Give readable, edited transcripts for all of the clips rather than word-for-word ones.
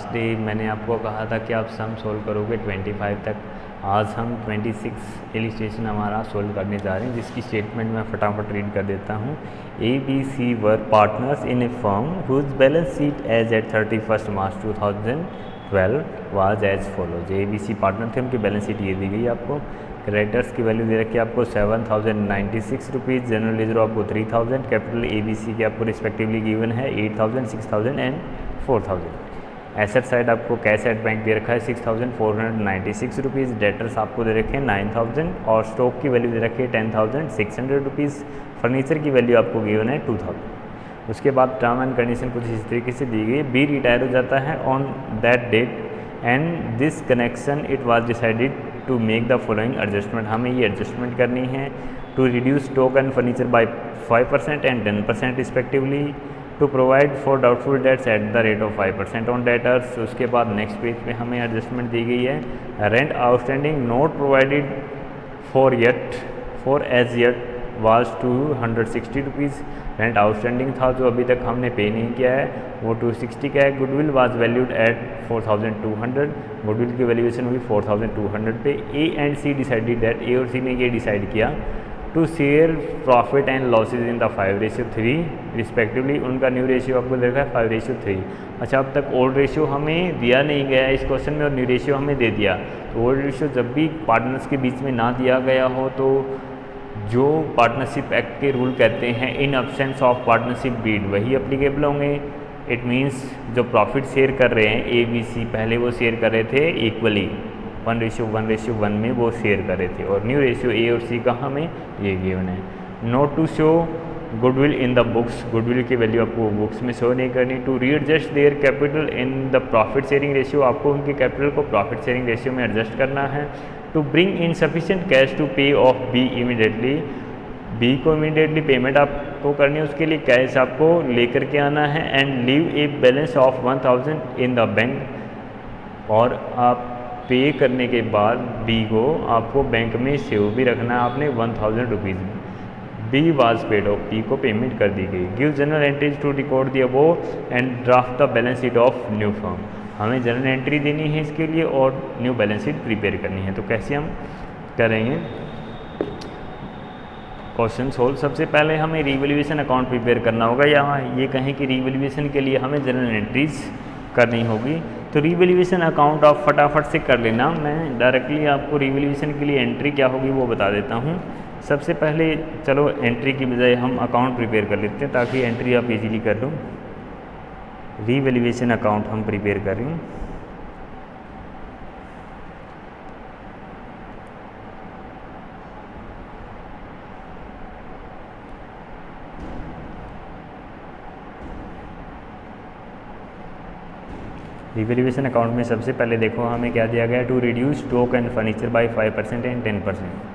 Last day मैंने आपको कहा था कि आप सम सोल्व करोगे 25 तक। आज हम 26 इलिस्ट्रेशन हमारा सोल्व करने जा रहे हैं, जिसकी स्टेटमेंट मैं फटाफट रीड कर देता हूँ। ABC were partners in a firm whose balance sheet as at 31 March 2012 was as follows. ABC partner थे, उनकी बैलेंस शीट ये दी गई आपको। क्रेडिटर्स की वैल्यू दे रखी है आपको 7096 रुपीज़, जनरल लेजर आपको 3000, कैपिटल ABC के आपको रिस्पेक्टिवली गिवन है 8000, 6000 एंड 4000। एसेट साइड आपको कैश एट बैंक दे रखा है 6496 रुपीज़, डेटर्स आपको दे रखे हैं 9000 और स्टॉक की वैल्यू दे रखी है 10600 रुपीज़, फर्नीचर की वैल्यू आपको गिवन है 2000। उसके बाद टर्म एंड कंडीशन कुछ इस तरीके से दी गई। बी रिटायर हो जाता है on that date and this connection it was decided to make the following adjustment. हमें ये एडजस्टमेंट करनी है to reduce stock and furniture by 5% and 10% respectively, to provide for doubtful debts at the rate of 5% on debtors. उसके बाद next page पे हमें adjustment दी गई है। Rent outstanding not provided for as yet was 260 rupees. Rent outstanding था जो अभी तक हमने पे नहीं किया है, वो 260 का है। Goodwill was valued at 4200, goodwill की वैल्यूएशन हुई 4200 पे। A and C decided that, A और सी ने ये डिसाइड किया to share profit and losses in the 5:3 respectively. उनका न्यू रेशियो आपको देखा है 5:3। अच्छा, अब तक ओल्ड रेशियो हमें दिया नहीं गया है इस क्वेश्चन में और न्यू रेशियो हमें दे दिया। तो ओल्ड रेशियो जब भी पार्टनर्स के बीच में ना दिया गया हो तो जो पार्टनरशिप एक्ट के रूल कहते हैं in absence of partnership deed वही अप्लीकेबल होंगे। इट मीन्स जो प्रॉफिट शेयर कर रहे हैं ABC, पहले वो शेयर कर रहे थे इक्वली 1:1 में वो शेयर कर रहे थे, और न्यू रेशियो A और C का हमें ये गिवन है। Not to show goodwill in the books, goodwill की वैल्यू आपको बुक्स में शो नहीं करनी। To readjust their capital in the profit sharing ratio, आपको उनके कैपिटल को प्रॉफिट शेयरिंग रेशियो में एडजस्ट करना है। To bring in sufficient cash to pay off B immediately, B को इमीडिएटली पेमेंट आपको करनी है, उसके लिए कैश आपको लेकर के आना है। And leave a balance of 1000 in the bank, और आप पे करने के बाद B को आपको बैंक में सेव भी रखना है आपने 1000 rupees. B was paid off, B को पेमेंट कर दी गई। Give journal entries to record the above and draft the balance sheet of new firm, हमें जनरल एंट्री देनी है इसके लिए और न्यू बैलेंस शीट प्रिपेयर करनी है। तो कैसे हम करेंगे क्वेश्चन सोल्व। सबसे पहले हमें रिवैल्यूएशन अकाउंट प्रिपेयर करना होगा, या ये कहें कि रिवैल्यूएशन के लिए हमें जनरल एंट्रीज करनी होगी। तो रिवैल्यूएशन अकाउंट आप फटाफट से कर लेना। मैं डायरेक्टली आपको रिवैल्यूएशन के लिए एंट्री क्या होगी वो बता देता हूँ। सबसे पहले चलो एंट्री की बजाय हम अकाउंट प्रिपेयर कर लेते हैं ताकि एंट्री आप इजीली कर लो। रिवैल्यूएशन अकाउंट हम प्रिपेयर कर रहे हैं। रिवैल्यूएशन अकाउंट में सबसे पहले देखो हमें क्या दिया गया है, to reduce stock and furniture by 5% and 10%।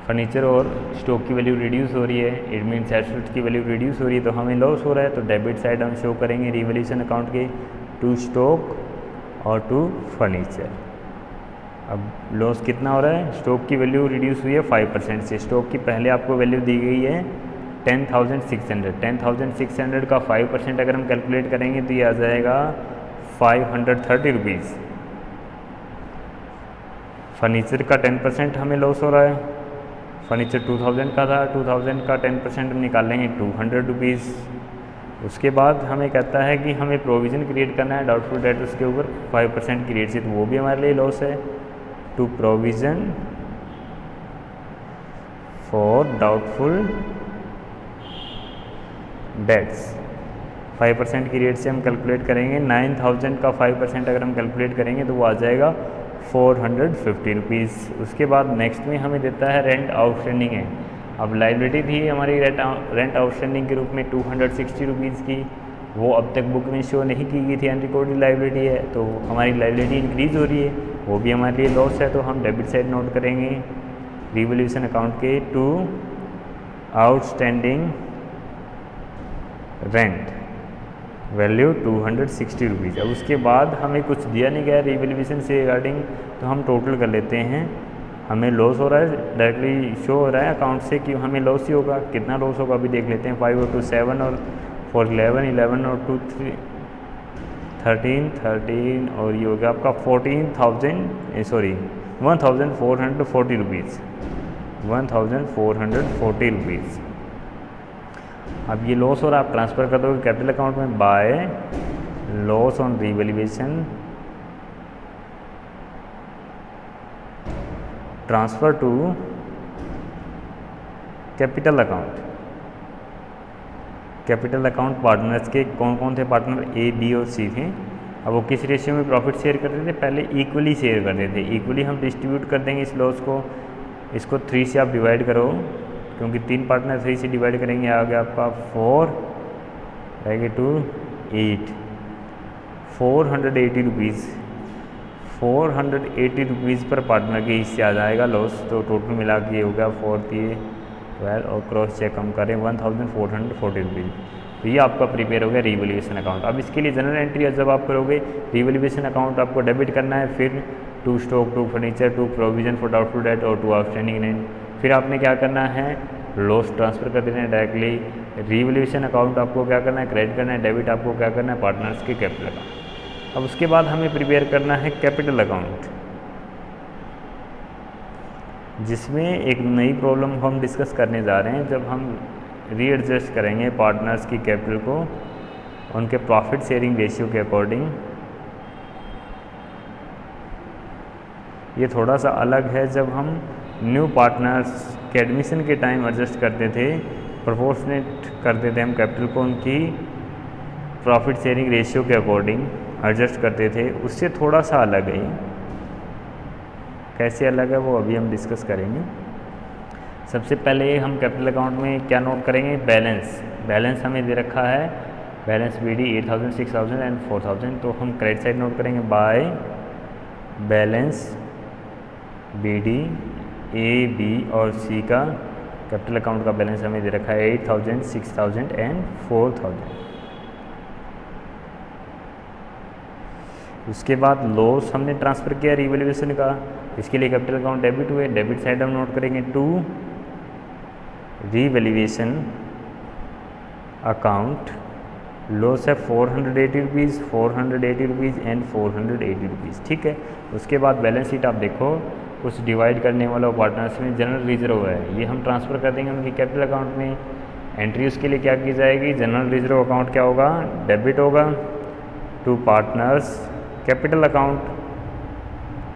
Furniture और स्टॉक की वैल्यू रिड्यूस हो रही है, इट मीन्स एसेट्स की वैल्यू रिड्यूस हो रही है, तो हमें लॉस हो रहा है। तो डेबिट साइड हम शो करेंगे रिवैल्यूएशन अकाउंट के टू स्टॉक और टू फर्नीचर। अब लॉस कितना हो रहा है, स्टॉक की वैल्यू रिड्यूस हुई है 5% से। स्टॉक की पहले आपको वैल्यू दी गई है 10,600, 10,600 का 5% अगर हम कैलकुलेट करेंगे तो ये आ जाएगा 530 रुपीज़। फर्नीचर का 10% हमें लॉस हो रहा है, फर्नीचर 2000 का था, 2000 का 10% हम निकाल लेंगे 200 रुपीज़। उसके बाद हमें कहता है कि हमें प्रोविज़न क्रिएट करना है डाउटफुल डेटर्स के ऊपर 5% की रेट से, तो वो भी हमारे लिए लॉस है। To provision for doubtful debts 5% की रेट से हम कैलकुलेट करेंगे। 9000 का 5% अगर हम कैलकुलेट करेंगे तो वो आ जाएगा 450 रुपीज़। उसके बाद नेक्स्ट में हमें देता है रेंट आउटस्टैंडिंग है। अब लाइबिलिटी थी हमारी रेंट आउटस्टैंडिंग के रूप में 260 रुपीज़ की, वो अब तक बुक में शो नहीं की गई थी, अनरिकॉर्डेड लाइबिलिटी है, तो हमारी लाइबिलिटी इंक्रीज़ हो रही है, वो भी हमारे लिए लॉस है। तो हम डेबिट साइड नोट करेंगे रिवैल्यूएशन अकाउंट के to outstanding rent value 260 rupees. अब उसके बाद हमें कुछ दिया नहीं गया रिवैल्यूएशन से रिगार्डिंग, तो हम टोटल कर लेते हैं। हमें लॉस हो रहा है, डायरेक्टली शो हो रहा है अकाउंट से कि हमें लॉस ही होगा। कितना लॉस होगा अभी देख लेते हैं। 5 और 2 7 और 4 11 11 और 2 3 13 और ये हो गया आपका 1440 रुपीज़, 1440 रुपीज़। अब ये लॉस हो रहा है, आप ट्रांसफ़र कर दोगे कैपिटल अकाउंट में by loss on revaluation transfer to capital account. Capital account partners के कौन कौन थे पार्टनर, ए बी और सी थे। अब वो किस रेशियो में प्रॉफिट शेयर करते थे, पहले इक्वली शेयर करते थे। इक्वली हम डिस्ट्रीब्यूट कर देंगे इस लॉस को, इसको 3 से आप डिवाइड करो, क्योंकि 3 पार्टनर 3 से डिवाइड करेंगे, आ गया आपका 4 रहेगा 2 8 480 रुपीज़, 480 रुपीज़ पर पार्टनर के हिस्से आ जाएगा लॉस। तो टोटल मिला के हो गया 4 दिए 12 और क्रॉस चेक हम करें 1440 रुपीज़। तो ये आपका प्रिपेयर हो गया रीवैल्यूएशन अकाउंट। अब इसके लिए जनरल एंट्री जब आप करोगे, रीवैल्यूएशन अकाउंट आपको डेबिट करना है, फिर to stock, to furniture, to provision for doubtful debt और टू आउटस्टैंडिंग रेंट। फिर आपने क्या करना है, लॉस ट्रांसफ़र कर देना है डायरेक्टली। रीवैल्यूएशन अकाउंट आपको क्या करना है, क्रेडिट करना है, डेबिट आपको क्या करना है, पार्टनर्स के कैपिटल अकाउंट। अब उसके बाद हमें प्रिपेयर करना है कैपिटल अकाउंट, जिसमें एक नई प्रॉब्लम हम डिस्कस करने जा रहे हैं। जब हम रीएडजस्ट करेंगे पार्टनर्स की कैपिटल को उनके प्रॉफिट शेयरिंग रेशियो के अकॉर्डिंग, ये थोड़ा सा अलग है। जब हम न्यू पार्टनर्स के एडमिशन के टाइम एडजस्ट करते थे, प्रोपोर्शनेट करते थे हम कैपिटल को उनकी प्रॉफिट शेयरिंग रेशियो के अकॉर्डिंग एडजस्ट करते थे, उससे थोड़ा सा अलग है। कैसे अलग है वो अभी हम डिस्कस करेंगे। सबसे पहले हम कैपिटल अकाउंट में क्या नोट करेंगे, बैलेंस। बैलेंस हमें दे रखा है, बैलेंस BD 8000, 6000 एंड 4000। तो हम क्रेडिट साइड नोट करेंगे by balance BD A, B और C का कैपिटल अकाउंट का बैलेंस हमें दे रखा है 8000, 6000 एंड 4000। उसके बाद लॉस हमने ट्रांसफ़र किया रीवैल्यूएशन का, इसके लिए कैपिटल अकाउंट डेबिट हुए। डेबिट साइड हम नोट करेंगे टू रीवैल्यूएशन अकाउंट, लॉस है 480 रुपीज़, 480 रुपीज़ एंड 480 रुपीज़। ठीक है। उसके बाद बैलेंस शीट आप देखो, कुछ डिवाइड करने वाला पार्टनर्स में जनरल रिजर्व है, ये हम ट्रांसफ़र कर देंगे उनके कैपिटल अकाउंट में। एंट्री उसके लिए क्या की जाएगी, जनरल रिजर्व अकाउंट क्या होगा, डेबिट होगा टू पार्टनर्स कैपिटल अकाउंट।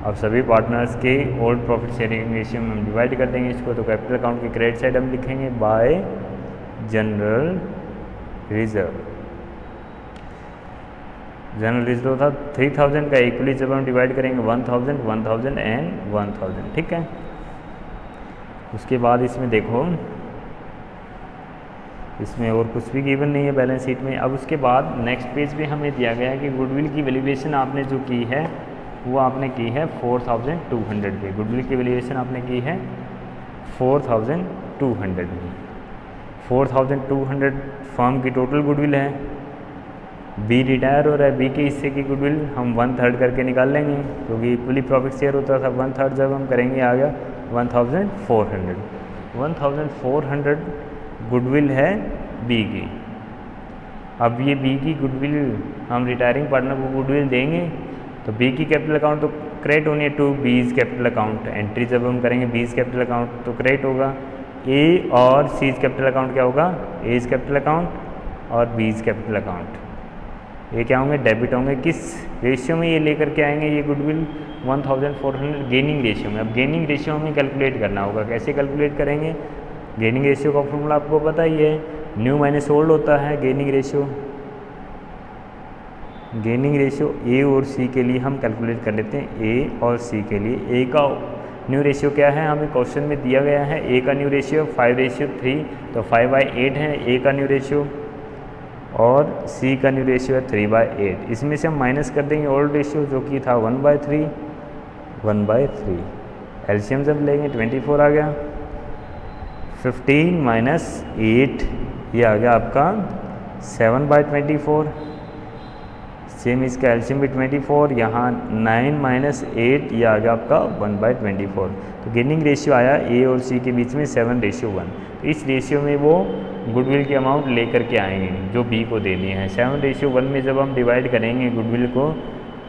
अब सभी पार्टनर्स के ओल्ड प्रॉफिट शेयरिंग रेशियो में हम डिवाइड कर देंगे इसको। तो कैपिटल अकाउंट की क्रेडिट साइड हम लिखेंगे bye general reserve. General reserve था 3000 का, इक्वली जब हम डिवाइड करेंगे 1000, 1000 एंड 1000। ठीक है। उसके बाद इसमें देखो, इसमें और कुछ भी गिवन नहीं है बैलेंस शीट में। अब उसके बाद नेक्स्ट पेज पे हमें दिया गया है कि गुडविल की वैल्यूएशन आपने जो की है वो आपने की है 4200 पे। गुडविल की वैल्यूएशन आपने की है 4200 में। 4200 फर्म की टोटल गुडविल है। बी रिटायर हो रहा है, बी के हिस्से की गुडविल हम 1/3 करके निकाल लेंगे, क्योंकि इक्वली प्रॉफिट शेयर होता था। 1/3 जब हम करेंगे आ गया 1400। 1400 गुडविल है बी की। अब ये बी की गुडविल हम रिटायरिंग पार्टनर को गुडविल देंगे, तो बी की कैपिटल अकाउंट तो क्रेडिट होनी है टू बीज कैपिटल अकाउंट। एंट्री जब हम करेंगे बीज कैपिटल अकाउंट तो क्रेडिट होगा। ए और सीज कैपिटल अकाउंट क्या होगा, एज कैपिटल अकाउंट और बीज कैपिटल अकाउंट ये क्या होंगे, डेबिट होंगे। किस रेशियो में ये लेकर के आएंगे ये गुडविल, 1400 गेनिंग रेशियो में। अब गेनिंग रेशियो हमें कैलकुलेट करना होगा। कैसे कैलकुलेट करेंगे, गेनिंग रेशियो का फॉर्मूला आपको पता ही है, न्यू माइनस ओल्ड होता है gaining ratio. Gaining ratio A और सी के लिए हम कैलकुलेट कर लेते हैं। ए और सी के लिए ए का न्यू रेशियो क्या है, हमें क्वेश्चन में दिया गया है। ए का न्यू रेशियो 5:3, तो 5/8 है ए का न्यू रेशियो, और सी का न्यू रेशियो है 3/8। इसमें से हम माइनस कर देंगे ओल्ड रेशियो जो कि था 1/3, 1/3। एलसीएम जब लेंगे 24 आ गया। 15 - 8 ये आ गया आपका 7/24। सेम इसका एलसीएम भी 24, यहाँ 9 - 8 ये आ गया आपका 1/24। तो गेनिंग रेशियो आया ए और सी के बीच में 7:1। तो इस रेशियो में वो गुडविल की अमाउंट लेकर के आएंगे जो बी को देनी है। 7:1 में जब हम डिवाइड करेंगे गुडविल को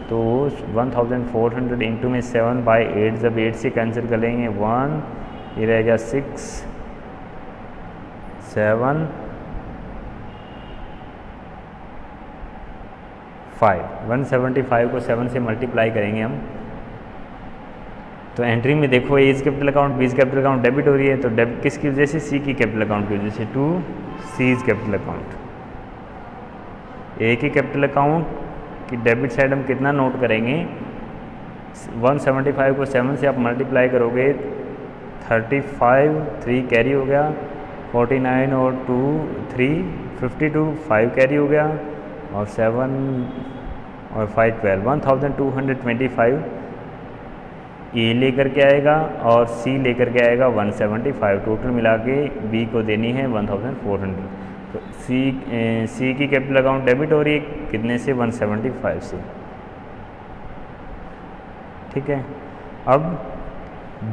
तो 1400 इंटू में 7/8, जब 8 से कैंसिल कर लेंगे 1, ये रहेगा 6, 7, 5। 175 को 7 से मल्टीप्लाई करेंगे हम तो एंट्री में देखो A is capital account, B is capital account debit हो रही है, तो डेबिट किसकी वजह से, सी की कैपिटल अकाउंट की वजह से, to C is capital account. A की कैपिटल अकाउंट की डेबिट साइड हम कितना नोट करेंगे, 175 को 7 से आप मल्टीप्लाई करोगे 35, 3 कैरी हो गया, 49 और 2 3 52, 5 कैरी हो गया और 7 और 5 12, 1225 ए लेकर के आएगा और सी लेकर के आएगा 175। टोटल मिला के बी को देनी है 1400। तो सी की कैपिटल अकाउंट डेबिट हो रही है कितने से, 175 से। ठीक है, अब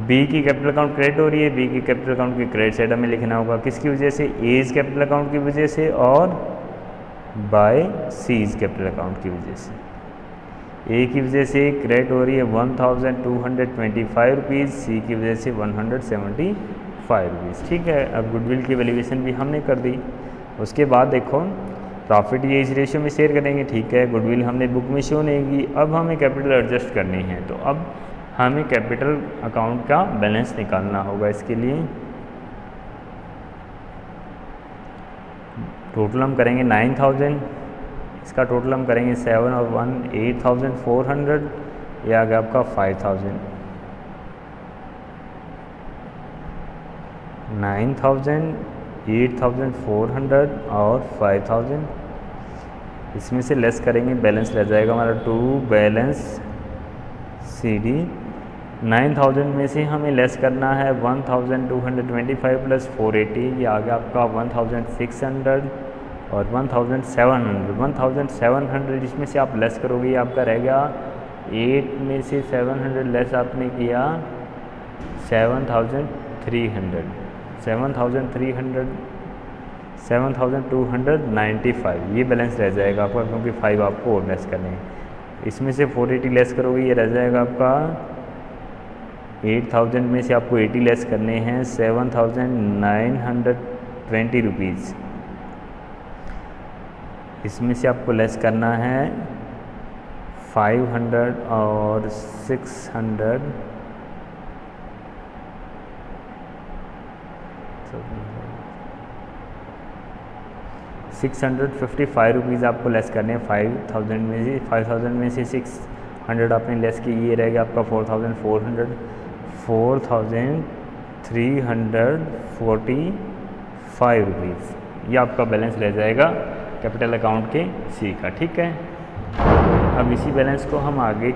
बी की कैपिटल अकाउंट क्रेडिट हो रही है, बी की कैपिटल अकाउंट की क्रेडिट साइड हमें लिखना होगा किसकी वजह से, एज कैपिटल अकाउंट की वजह से और बाय सीज कैपिटल अकाउंट की वजह से। ए की वजह से क्रेडिट हो रही है 1225 रुपीज़, सी की वजह से 175 रुपीज़। ठीक है, अब गुडविल की वैल्यूएशन भी हमने कर दी। उसके बाद देखो प्रॉफिट ये इस रेशियो में शेयर करेंगे। ठीक है, गुडविल हमने बुक में शो नहीं की, अब हमें कैपिटल एडजस्ट करनी है, तो अब हमें कैपिटल अकाउंट का बैलेंस निकालना होगा। इसके लिए टोटल हम करेंगे 9000, इसका टोटल हम करेंगे 7 और 1 8400, ये आ गया आपका 5000। 9000, 8400 और 5000, इसमें से लेस करेंगे, बैलेंस रह जाएगा हमारा 2 बैलेंस सी डी। 9000 में से हमें लेस करना है 1225 प्लस 480, ये आ गया आपका 1600 और 1700। 1700 इसमें से आप लेस करोगे, ये आपका रह गया 8 में से 700 लेस आपने किया 7300, 7295, ये बैलेंस रह जाएगा आपका, क्योंकि 5 आपको और लेस करने हैं। इसमें से 480 लेस करोगे, ये रह जाएगा आपका 8000 में से आपको 80 लेस करने हैं 7920 रुपीज़। इसमें से आपको लेस करना है 500 और 600, 655 रुपीज़ आपको लेस करने हैं 5000 में से। 5000 में से 600 आपने लेस की, ये रहेगा आपका 4400, 4345 रुपीज़, ये आपका बैलेंस रह जाएगा कैपिटल अकाउंट के सी का। ठीक है, अब इसी बैलेंस को हम आगे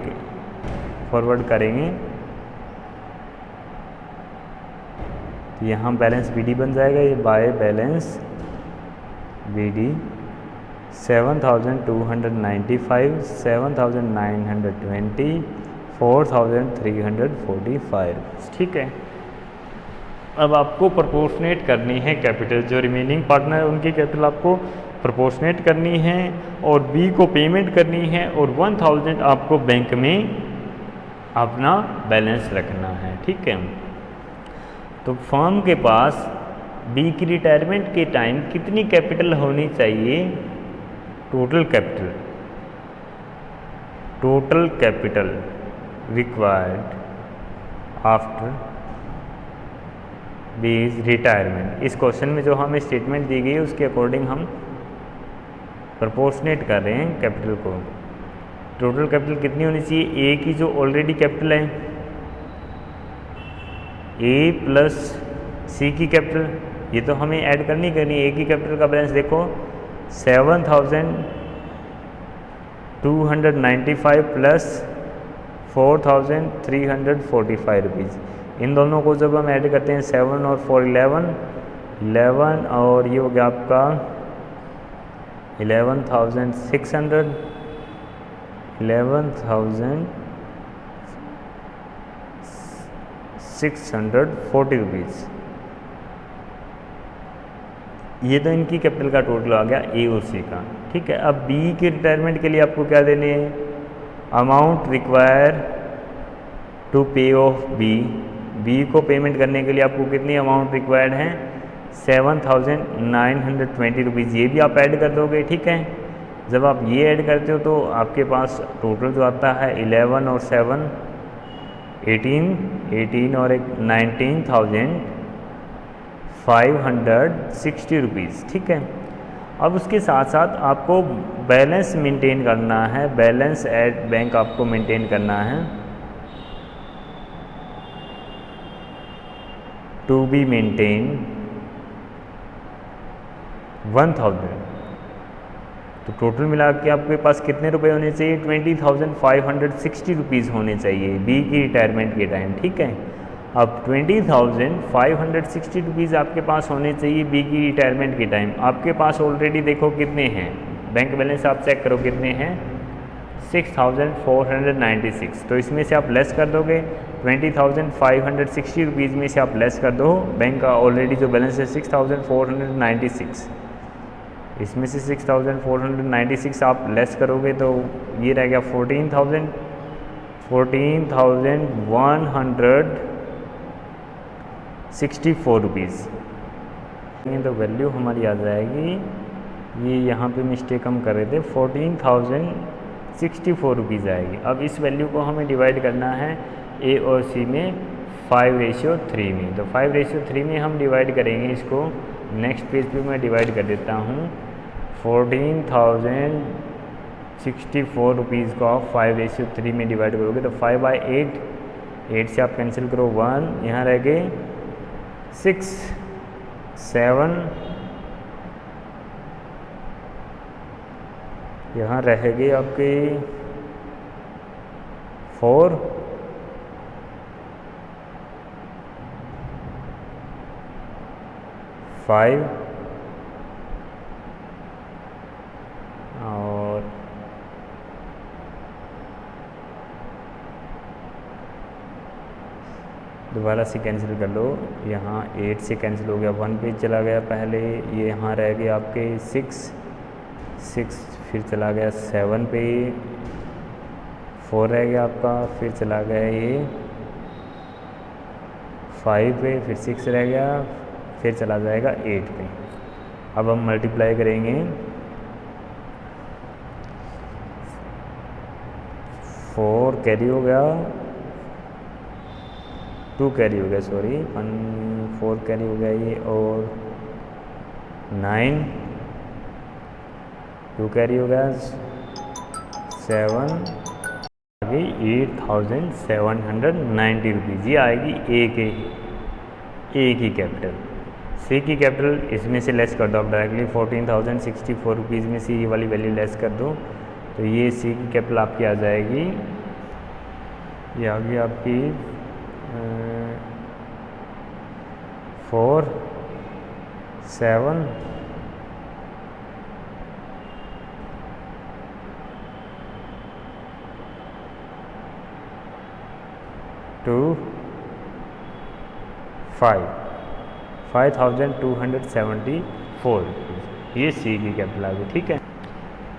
फॉरवर्ड करेंगे, तो यहाँ बैलेंस बी डी बन जाएगा, ये बाय बैलेंस बी डी 7295, 7920, 4345। ठीक है, अब आपको प्रोपोर्शनेट करनी है कैपिटल, जो रिमेनिंग पार्टनर है उनकी कैपिटल आपको प्रोपोर्शनेट करनी है और बी को पेमेंट करनी है और 1000 आपको बैंक में अपना बैलेंस रखना है। ठीक है, तो फर्म के पास बी की रिटायरमेंट के टाइम कितनी कैपिटल होनी चाहिए, टोटल कैपिटल रिक्वायर्ड आफ्टर बीज रिटायरमेंट। इस क्वेश्चन में जो हमें स्टेटमेंट दी गई है उसके अकॉर्डिंग हम प्रोपोर्शनेट कर रहे हैं कैपिटल को। टोटल कैपिटल कितनी होनी चाहिए, ए की जो ऑलरेडी कैपिटल है, ए प्लस सी की कैपिटल, ये तो हमें ऐड करनी है। ए की कैपिटल का बैलेंस देखो 7295 प्लस 4345 रुपीज़। इन दोनों को जब हम ऐड करते हैं 7 और 4 11 और ये हो गया आपका 11,600, 11,640 रुपीज़। ये तो इनकी कैपिटल का टोटल आ गया ए और सी का, ठीक है। अब बी के रिटायरमेंट के लिए आपको क्या देने हैं, amount require to pay of B को पेमेंट करने के लिए आपको कितनी अमाउंट रिक्वायर्ड है, 7,920 रुपीज़। ये भी आप ऐड कर दोगे, ठीक है। जब आप ये ऐड करते हो तो आपके पास टोटल जो आता है 11 और 7 18 और एक 19,560 रुपीज़, ठीक है। अब उसके साथ साथ आपको बैलेंस मेंटेन करना है, बैलेंस एट बैंक आपको मेंटेन करना है, टू बी मेंटेन 1000। तो टोटल मिला के आपके पास कितने रुपए होने चाहिए, 20,560 रुपीज़ होने चाहिए बी की रिटायरमेंट के टाइम, ठीक है। अब 20,560 रुपीज़ आपके पास होने चाहिए बी की रिटायरमेंट के टाइम। आपके पास ऑलरेडी देखो कितने हैं, बैंक बैलेंस आप चेक करो कितने हैं, 6,496। तो इसमें से आप लेस कर दोगे, 20,560 रुपीज़ में से आप लेस कर दो, बैंक का ऑलरेडी जो बैलेंस है 6,496, इसमें से 6,496 आप लेस करोगे तो ये रह गया 14,164 रुपीज़। तो वैल्यू हमारी आ जाएगी, ये यहाँ पे मिस्टेक हम कर रहे थे, 14,064 रुपीज़ आएगी। अब इस वैल्यू को हमें डिवाइड करना है ए और सी में 5:3 में। तो 5:3 में हम डिवाइड करेंगे इसको, नेक्स्ट पेज पे मैं डिवाइड कर देता हूँ। 14,064 रुपीज़ को आप 5:3 में डिवाइड करोगे तो 5/8, 8 से आप कैंसिल करो 1, यहाँ रह गए 6, 7, यहाँ रह गए आपके 4, 5 और दोबारा से कैंसिल कर लो, यहाँ 8 से कैंसिल हो गया, 1 पे चला गया पहले, ये यहाँ रह गए आपके 6, फिर चला गया 7 पे, 4 रह गया आपका, फिर चला गया ये 5 पे, फिर 6 रह गया, फिर चला जाएगा 8 पे। अब हम मल्टीप्लाई करेंगे, 4 कैरी हो गया, 2 कैरी हो गया, सॉरी 4 कैरी हो गया ये, और 9, 2 कैरी हो गया, 7, आगे 8,790 रुपीज़। ये आएगी ए की कैपिटल। सी की कैपिटल इसमें से लेस कर दो आप डायरेक्टली, 14,064 रुपीज़ में से ये वाली वैल्यू लेस कर दो, तो ये सी की कैपिटल आपकी आ जाएगी, ये आ गई आपकी 4, 7, 2, 5, 5,274 रुपीज़, ये सी की कैपिटल आ गई, ठीक है।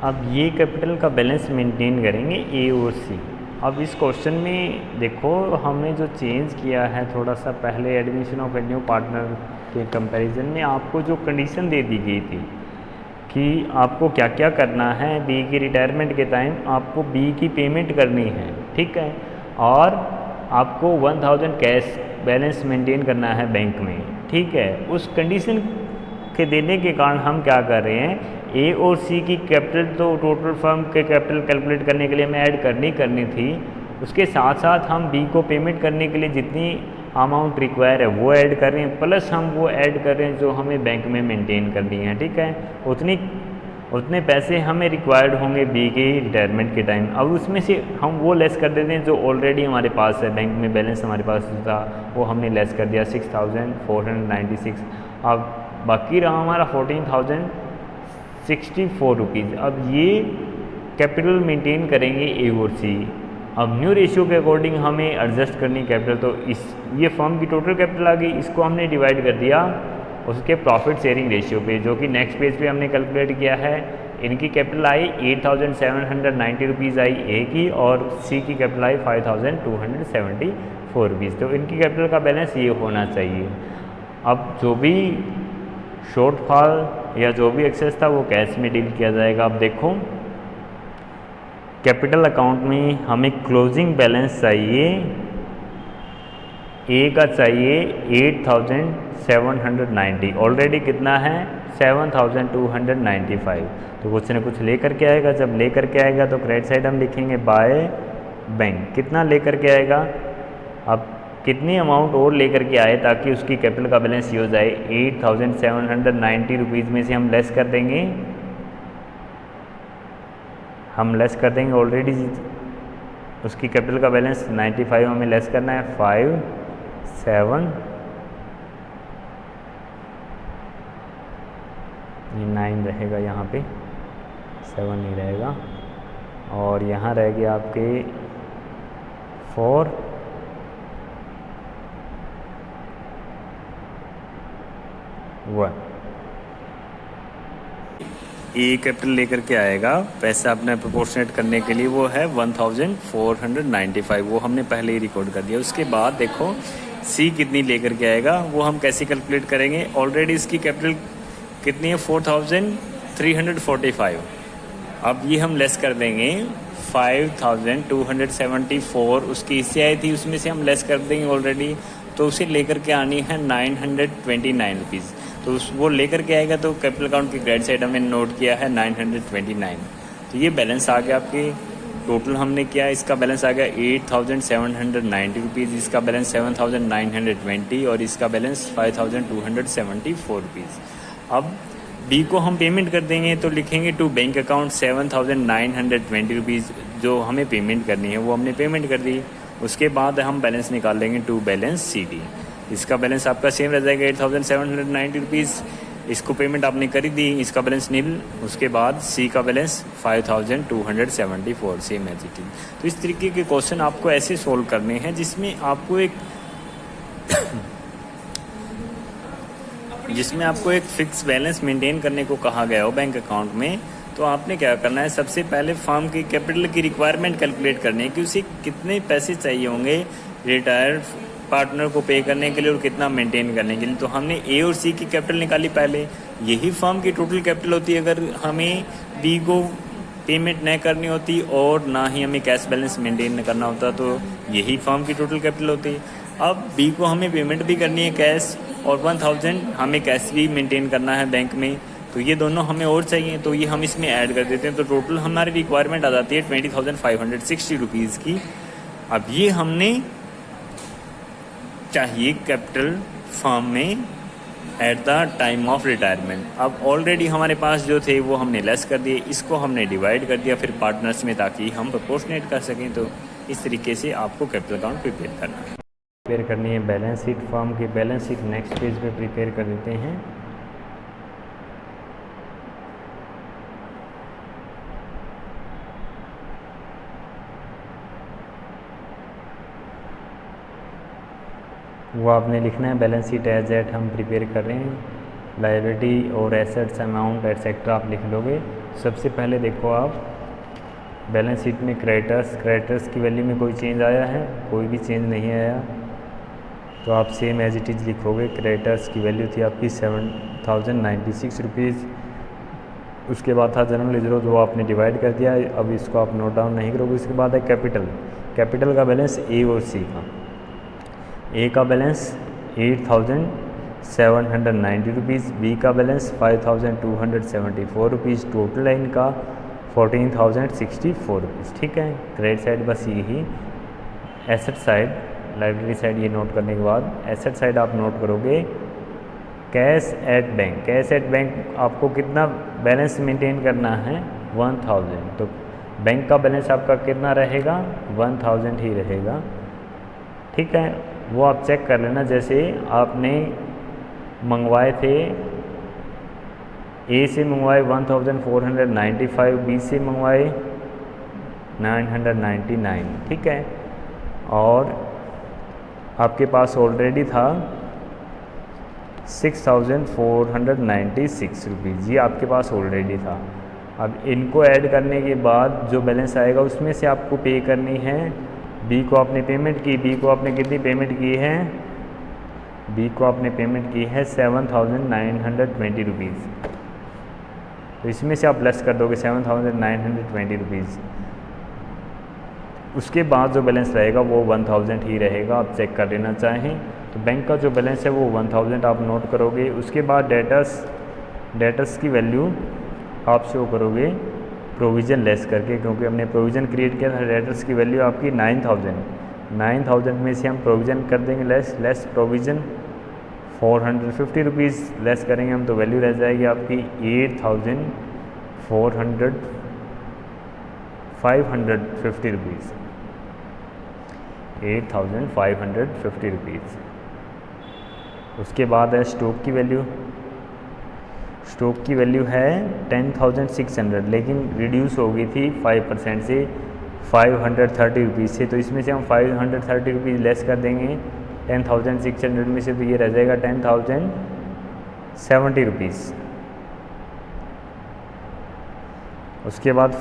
अब ये कैपिटल का बैलेंस मेंटेन करेंगे ए और सी। अब इस क्वेश्चन में देखो हमने जो चेंज किया है थोड़ा सा, पहले admission of a new partner के कंपैरिजन में आपको जो कंडीशन दे दी गई थी कि आपको क्या क्या करना है, बी की रिटायरमेंट के टाइम आपको बी की पेमेंट करनी है, ठीक है, और आपको 1,000 कैश बैलेंस मेंटेन करना है बैंक में, ठीक है। उस कंडीशन के देने के कारण हम क्या कर रहे हैं, ए और सी की कैपिटल तो टोटल फर्म के कैपिटल कैलकुलेट करने के लिए हमें ऐड करनी थी, उसके साथ साथ हम बी को पेमेंट करने के लिए जितनी अमाउंट रिक्वायर है वो ऐड कर रहे हैं, प्लस हम वो ऐड कर रहे हैं जो हमें बैंक में मेंटेन करनी है, ठीक है। उतने पैसे हमें रिक्वायर्ड होंगे बी के रिटायरमेंट के टाइम। अब उसमें से हम वो लेस कर देते हैं जो ऑलरेडी हमारे पास है, बैंक में बैलेंस हमारे पास था वो हमने लेस कर दिया 6,496। अब बाकी रहा हमारा 14,064 रुपीज़। अब ये कैपिटल मेंटेन करेंगे ए और सी। अब न्यू रेशियो के अकॉर्डिंग हमें एडजस्ट करनी कैपिटल, तो ये फर्म की टोटल कैपिटल आ गई, इसको हमने डिवाइड कर दिया उसके प्रॉफिट शेयरिंग रेशियो पे, जो कि नेक्स्ट पेज पे हमने कैलकुलेट किया है। इनकी कैपिटल आई 8,790 रुपीज़ आई ए की, और सी की कैपिटल आई 5,274 रुपीज़। तो इनकी कैपिटल का बैलेंस ये होना चाहिए। अब जो भी शॉर्टफॉल या जो भी एक्सेस था वो कैश में डील किया जाएगा। अब देखो कैपिटल अकाउंट में हमें क्लोजिंग बैलेंस चाहिए, ए का चाहिए 8,790, ऑलरेडी कितना है 7,295। तो कुछ न कुछ लेकर के आएगा, जब लेकर के आएगा तो क्रेडिट साइड हम लिखेंगे बाय बैंक, कितना लेकर के आएगा। अब कितनी अमाउंट और लेकर के आए ताकि उसकी कैपिटल का बैलेंस ये हो जाए 8,790 रुपीज़ में से हम लेस कर देंगे, ऑलरेडी उसकी कैपिटल का बैलेंस 95 हमें लेस करना है 5 7 ये 9 रहेगा, यहाँ पे 7 नहीं रहेगा, और यहाँ रह गया आपके 4 1। ए कैपिटल लेकर के आएगा, पैसा अपने प्रोपोर्शनेट करने के लिए वो है 1,495, वो हमने पहले ही रिकॉर्ड कर दिया। उसके बाद देखो सी कितनी लेकर के आएगा, वो हम कैसे कैलकुलेट करेंगे। ऑलरेडी इसकी कैपिटल कितनी है 4,345। अब ये हम लेस कर देंगे 5,274, उसकी इससे आई थी उसमें से हम लेस कर देंगे ऑलरेडी, तो उसे लेकर के आनी है 929 रुपीज़। तो वो लेकर के आएगा, तो कैपिटल अकाउंट की क्रेडिट साइड हमने नोट किया है 929। तो ये बैलेंस आ गया आपके, टोटल हमने किया, इसका बैलेंस आ गया 8,790 रुपीज़, इसका बैलेंस 7,920 और इसका बैलेंस 5,274 रुपीज़। अब बी को हम पेमेंट कर देंगे, तो लिखेंगे टू बैंक अकाउंट 7,920 रुपीज़, जो हमें पेमेंट करनी है वो हमने पेमेंट कर दी। उसके बाद हम बैलेंस निकाल लेंगे टू बैलेंस सी डी, इसका बैलेंस आपका सेम रह जाएगा 8,790 रुपीज़, इसको पेमेंट आपने कर ही दी, इसका बैलेंस नील। उसके बाद सी का balance 5,274 same as it is. तो इस तरीके के क्वेश्चन आपको ऐसे सोल्व करने हैं जिसमें आपको एक फिक्स बैलेंस मेंटेन करने को कहा गया हो बैंक अकाउंट में। तो आपने क्या करना है, सबसे पहले फर्म की कैपिटल की रिक्वायरमेंट कैलकुलेट करनी है कि उसे कितने पैसे चाहिए होंगे रिटायर्ड पार्टनर को पे करने के लिए और कितना मेंटेन करने के लिए। तो हमने ए और सी की कैपिटल निकाली पहले, यही फर्म की टोटल कैपिटल होती है अगर हमें बी को पेमेंट नहीं करनी होती और ना ही हमें कैश बैलेंस मेंटेन करना होता, तो यही फर्म की टोटल कैपिटल होती। अब बी को हमें पेमेंट भी करनी है कैश, और 1,000 हमें कैश भी मेंटेन करना है बैंक में, तो ये दोनों हमें और चाहिए, तो ये हम इसमें ऐड कर देते हैं। तो टोटल हमारी रिक्वायरमेंट आ जाती है 20,560 रुपीज़ की। अब ये हमने चाहिए कैपिटल फर्म में at the time of retirement. अब ऑलरेडी हमारे पास जो थे वो हमने लेस कर दिए, इसको हमने डिवाइड कर दिया फिर पार्टनर्स में, ताकि हम प्रोपोर्शनेट कर सकें। तो इस तरीके से आपको कैपिटल अकाउंट प्रिपेयर करना है। प्रिपेयर करनी है बैलेंस शीट, फर्म की बैलेंस शीट नेक्स्ट पेज पे प्रिपेयर कर देते हैं। वो आपने लिखना है बैलेंस शीट एज एट हम प्रिपेयर कर रहे हैं, लायबिलिटी और एसेट्स अमाउंट एटसेट्रा आप लिख लोगे। सबसे पहले देखो आप बैलेंस शीट में क्रेडिटर्स की वैल्यू में कोई चेंज आया है, कोई भी चेंज नहीं आया, तो आप सेम एज इट इज़ लिखोगे। क्रेडिटर्स की वैल्यू थी आपकी 7,096 रुपीज़। उसके बाद था जनरल रिजर्व, जो आपने डिवाइड कर दिया, अब इसको आप नोट डाउन नहीं करोगे। उसके बाद है कैपिटल का बैलेंस ए और सी का। ए का बैलेंस 8,790 रुपीज़, बी का बैलेंस 5,274 रुपीज़, टोटल है इनका 14,064 रुपीज़। ठीक है, क्रेडिट साइड बस यही, एसेट साइड लाइबिलिटी साइड ये नोट करने के बाद एसेट साइड आप नोट करोगे cash at bank. Cash at bank आपको कितना बैलेंस मेंटेन करना है 1,000, तो बैंक का बैलेंस आपका कितना रहेगा 1,000 ही रहेगा। ठीक है, वो आप चेक कर लेना, जैसे आपने मंगवाए थे ए से मंगवाए 1,495, बी से मंगवाए 999। ठीक है, और आपके पास ऑलरेडी था 6,496 रुपीज़, ये आपके पास ऑलरेडी था। अब इनको ऐड करने के बाद जो बैलेंस आएगा उसमें से आपको पे करनी है, बी को आपने पेमेंट की, बी को आपने कितनी पेमेंट की है, बी को आपने पेमेंट की है 7,920 रुपीज़। तो इसमें से आप प्लस कर दोगे 7,920 रुपीज़। उसके बाद जो बैलेंस रहेगा वो 1,000 ही रहेगा, आप चेक कर लेना चाहें तो बैंक का जो बैलेंस है वो 1,000 आप नोट करोगे। उसके बाद डेटर्स की वैल्यू आप शो करोगे प्रोविज़न लेस करके, क्योंकि हमने प्रोविज़न क्रिएट किया था। डेटर्स की वैल्यू आपकी 9,000 में से हम प्रोविज़न कर देंगे लेस प्रोविज़न 450 रुपीज़ लेस करेंगे हम, तो वैल्यू रह जाएगी आपकी 8,550 रुपीज़, 8,550 रुपीज़। उसके बाद है स्टॉक की वैल्यू। स्टॉक की वैल्यू है 10,600, लेकिन रिड्यूस हो गई थी 5% से 530 रुपीज़ से, तो इसमें से हम 530 रुपीज़ लेस कर देंगे 10,600 में से, तो ये रह जाएगा 10,070 रुपीज़। उसके बाद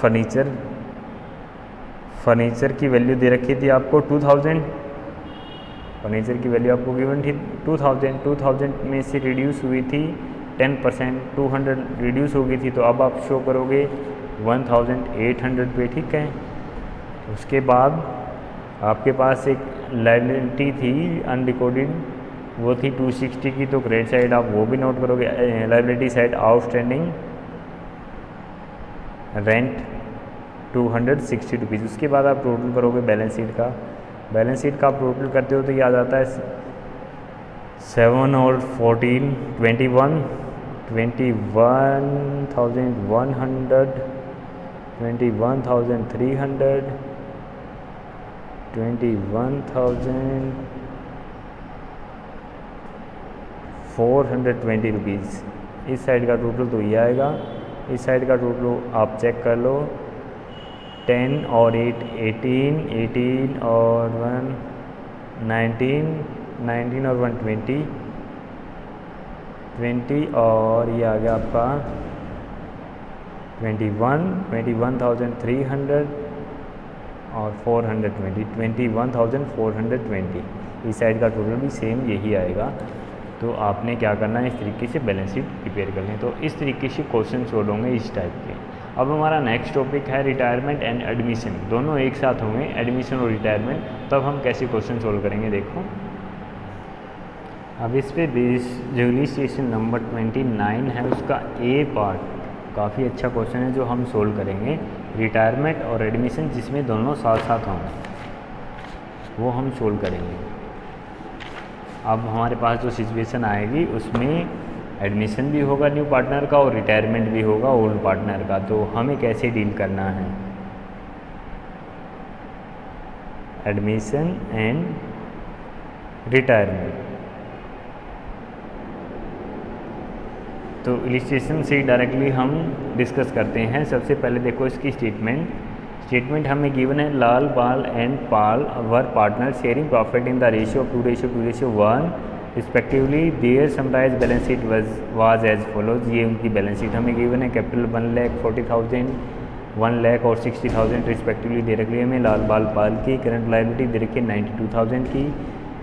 फर्नीचर की वैल्यू दे रखी थी आपको 2,000, फर्नीचर की वैल्यू आपको गिवन थी 2,000 में से रिड्यूस हुई थी 10%, 200 रिड्यूस हो गई थी, तो अब आप शो करोगे 1,800 पे, ठीक है। उसके बाद आपके पास एक लायबिलिटी थी अनरिकॉर्डेड, वो थी 260 की, तो क्रेडिट साइड आप वो भी नोट करोगे। Liability side outstanding rent 260 rupees. उसके बाद आप टोटल करोगे बैलेंस शीट का आप टोटल करते हो तो ये आ जाता है 7 और 14 21,100, 21,300, 21,420 रुपीज़। इस साइड का टोटल तो ये आएगा। इस साइड का टोटल आप चेक कर लो, 10 और 8 18 और 1 19 और 1 20 और ये आ गया आपका 21,300 और 420, 21,420। इस साइड का टोटल भी सेम यही आएगा। तो आपने क्या करना है, इस तरीके से बैलेंस शीट प्रिपेयर कर लें। तो इस तरीके से क्वेश्चन सोल्व होंगे इस टाइप के। अब हमारा नेक्स्ट टॉपिक है रिटायरमेंट एंड एडमिशन, दोनों एक साथ होंगे, एडमिशन और रिटायरमेंट। तब हम कैसे क्वेश्चन सोल्व करेंगे देखो। अब इस पे जो इलिस्ट्रेशन नंबर 29 है उसका ए पार्ट काफ़ी अच्छा क्वेश्चन है जो हम सोल्व करेंगे, रिटायरमेंट और एडमिशन जिसमें दोनों साथ साथ होंगे वो हम सोल्व करेंगे। अब हमारे पास जो सिचुएशन आएगी उसमें एडमिशन भी होगा न्यू पार्टनर का और रिटायरमेंट भी होगा ओल्ड पार्टनर का, तो हमें कैसे डील करना है। एडमिशन एंड रिटायरमेंट, तो इलिस्ट्रेशन से डायरेक्टली हम डिस्कस करते हैं। सबसे पहले देखो इसकी स्टेटमेंट हमें गिवन है, Lal Bal and Pal were partner sharing profit in the ratio of 2:1 respectively. Their summarise balance sheet was as follows. ये उनकी बैलेंस शीट हमें गिवन है, कैपिटल 1,40,000 1,60,000 रिस्पेक्टिवली दे रखी है हमें लाल बाल पाल की। करंट लायबिलिटी दे रखी है 92,000 की।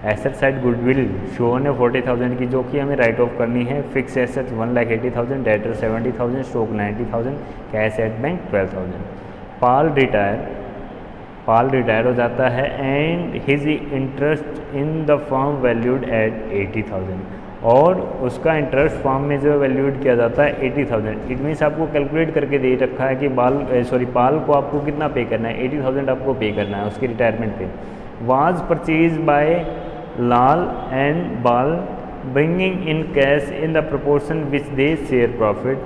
एसेट साइड गुडविल शोन है 40,000 की जो कि हमें राइट ऑफ करनी है। Fix asset 1,80,000, debtor 70,000, stock 90,000, cash at bank 12,000। Pal retire हो जाता है and his interest in the firm valued at 80,000 और उसका इंटरेस्ट फर्म में जो वैल्यूड किया जाता है 80,000। इट मीन्स आपको कैलकुलेट करके दे रखा है कि पाल को आपको कितना पे करना है, 80,000 आपको पे करना है उसके रिटायरमेंट पे। Was purchase by Lal and Bal bringing in cash in the proportion which they share profit,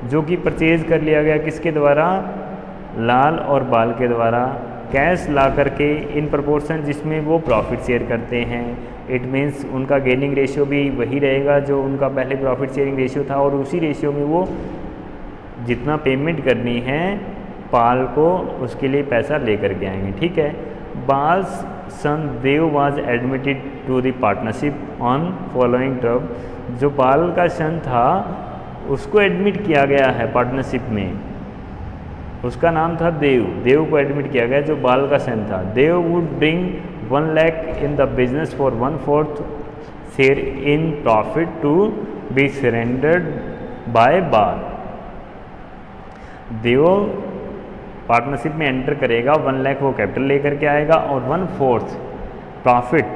जो कि परचेज कर लिया गया किसके द्वारा, लाल और बाल के द्वारा, कैश ला करके इन प्रोपोर्शन जिसमें वो प्रॉफिट शेयर करते हैं। इट मीन्स उनका गेनिंग रेशियो भी वही रहेगा जो उनका पहले प्रॉफिट शेयरिंग रेशियो था और उसी रेशियो में वो जितना पेमेंट करनी है पाल को उसके लिए पैसा लेकर के आएंगे, ठीक है। Bal's son Dev was admitted to the partnership on following term. जो बाल का सन था उसको एडमिट किया गया है पार्टनरशिप में, उसका नाम था देव, देव को एडमिट किया गया जो बाल का सन था। Dev would bring 1 lakh in the business for 1/4 share in profit to be surrendered by Bal. Dev partnership में एंटर करेगा, 1 लाख वो कैपिटल लेकर के आएगा और 1/4 प्रॉफिट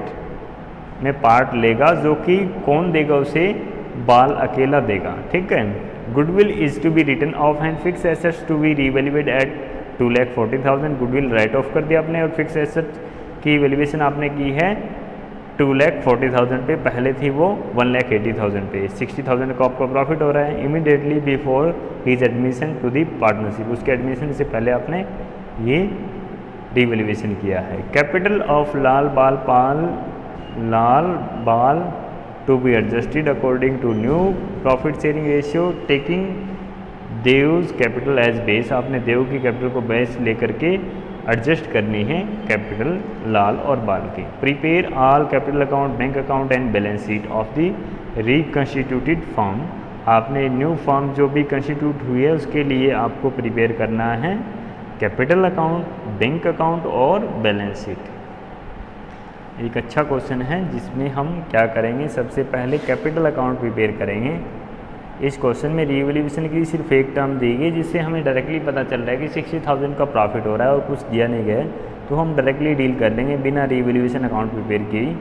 में पार्ट लेगा, जो कि कौन देगा उसे, बाल अकेला देगा। ठीक है। Goodwill is to be written off and fixed assets to be revaluate at 2,40,000। Goodwill write off कर दिया आपने और फिक्स एसेट की वैल्यूएशन आपने की है 2,40,000 पे, पहले थी वो 1,80,000 पे। 60,000 का आपका प्रॉफिट हो रहा है। Immediately before his admission to the partnership, उसके एडमिशन से पहले आपने ये रिवैल्यूएशन किया है। Capital of Lal Bal to be adjusted according to new profit sharing ratio taking देव्स कैपिटल एज बेस। आपने देव की कैपिटल को बेस लेकर के एडजस्ट करनी है कैपिटल लाल और बाल की। Prepare all capital account, bank account and balance sheet of the reconstituted firm. आपने न्यू फर्म जो भी कंस्टिट्यूट हुई है उसके लिए आपको प्रिपेयर करना है कैपिटल अकाउंट, बैंक अकाउंट और बैलेंस शीट। एक अच्छा क्वेश्चन है जिसमें हम क्या करेंगे, सबसे पहले कैपिटल अकाउंट प्रिपेयर करेंगे। इस क्वेश्चन में रिवैल्यूएशन की सिर्फ एक टर्म दी गई जिससे हमें डायरेक्टली पता चल रहा है कि 60,000 का प्रॉफिट हो रहा है और कुछ दिया नहीं गया, तो हम डायरेक्टली डील कर लेंगे बिना रिवैल्यूएशन अकाउंट प्रिपेयर किए।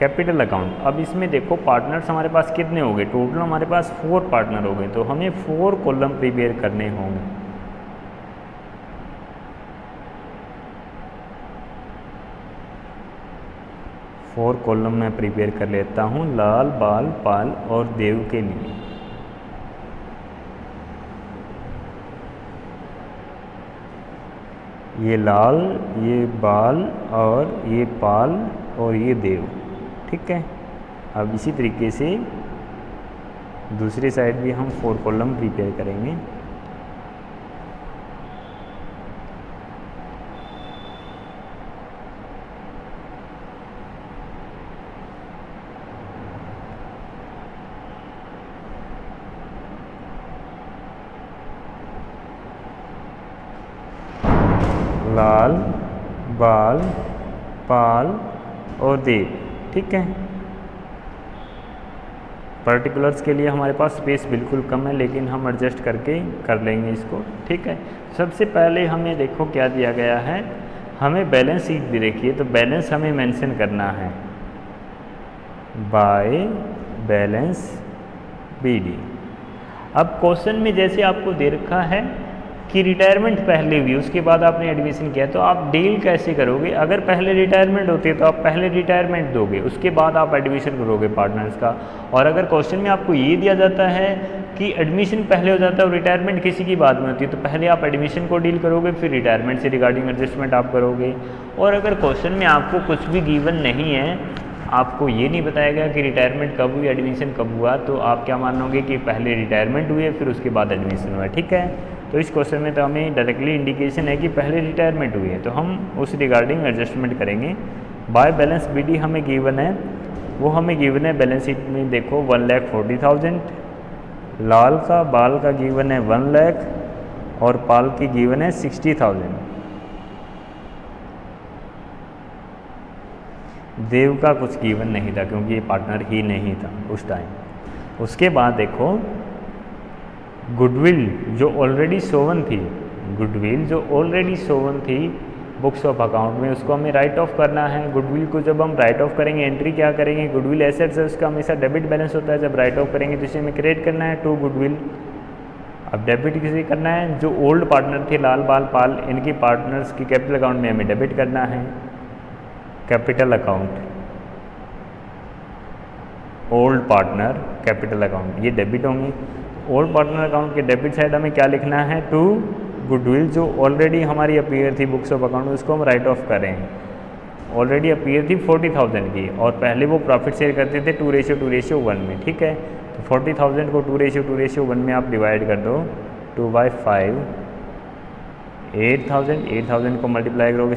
कैपिटल अकाउंट, अब इसमें देखो पार्टनर्स हमारे पास कितने हो गए, टोटल हमारे पास 4 पार्टनर हो गए, तो हमें 4 कॉलम प्रिपेयर करने होंगे। फोर कॉलम मैं प्रिपेयर कर लेता हूँ लाल, बाल, पाल और देव के लिए। ये लाल, ये बाल और ये पाल और ये देव। ठीक है। अब इसी तरीके से दूसरी साइड भी हम 4 कॉलम प्रिपेयर करेंगे। लाल, बाल, पाल और देव। ठीक है। पर्टिकुलर्स के लिए हमारे पास स्पेस बिल्कुल कम है, लेकिन हम एडजस्ट करके कर लेंगे इसको। ठीक है। सबसे पहले हमें देखो क्या दिया गया है, हमें बैलेंस शीट भी देखिए, तो बैलेंस हमें मेंशन करना है बाय बैलेंस बीडी। अब क्वेश्चन में जैसे आपको दे रखा है कि रिटायरमेंट पहले हुई उसके बाद आपने एडमिशन किया, तो आप डील कैसे करोगे। अगर पहले रिटायरमेंट होती है तो आप पहले रिटायरमेंट दोगे, उसके बाद आप एडमिशन करोगे पार्टनर्स का। और अगर क्वेश्चन में आपको ये दिया जाता है कि एडमिशन पहले हो जाता है और रिटायरमेंट किसी की बाद में होती है, तो पहले आप एडमिशन को डील करोगे, फिर रिटायरमेंट से रिगार्डिंग एडजस्टमेंट आप करोगे। और अगर क्वेश्चन में आपको कुछ भी गिवन नहीं है, आपको ये नहीं बताया गया कि रिटायरमेंट कब हुई, एडमिशन कब हुआ, तो आप क्या मानोगे कि पहले रिटायरमेंट हुई है फिर उसके बाद एडमिशन हुआ है। ठीक है। तो इस क्वेश्चन में तो हमें डायरेक्टली इंडिकेशन है कि पहले रिटायरमेंट हुई है, तो हम उस रिगार्डिंग एडजस्टमेंट करेंगे। बाय बैलेंस बीडी हमें गिवन है, वो हमें गिवन है बैलेंस शीट में देखो 1,40,000, लाल का, बाल का गिवन है 1 लाख और पाल की गिवन है 60,000। देव का कुछ गिवन नहीं था क्योंकि ये पार्टनर ही नहीं था उस टाइम। उसके बाद देखो गुडविल जो ऑलरेडी शोवन थी, गुडविल जो ऑलरेडी शोवन थी बुक्स ऑफ अकाउंट में, उसको हमें राइट ऑफ करना है। गुडविल को जब हम राइट ऑफ करेंगे, एंट्री क्या करेंगे, गुडविल एसेट्स है उसका हमेशा डेबिट बैलेंस होता है, जब राइट ऑफ करेंगे तो इसे हमें क्रिएट करना है टू गुडविल। अब डेबिट किसे करना है, जो ओल्ड पार्टनर थे लाल, बाल, पाल, इनके पार्टनर्स की कैपिटल अकाउंट में हमें डेबिट करना है। Capital account, old partner capital account, ये डेबिट होंगे। ओल्ड पार्टनर अकाउंट के डेबिट साइड हमें क्या लिखना है, टू गुडविल जो ऑलरेडी हमारी अपीयर थी बुक्स ऑफ अकाउंट में, उसको हम राइट ऑफ करें। ऑलरेडी अपीयर थी 40,000 की और पहले वो प्रॉफिट शेयर करते थे 2:1 में। ठीक है। तो 40,000 को 2:1 में आप डिवाइड कर दो 2/5 8,000 को मल्टीप्लाई करोगे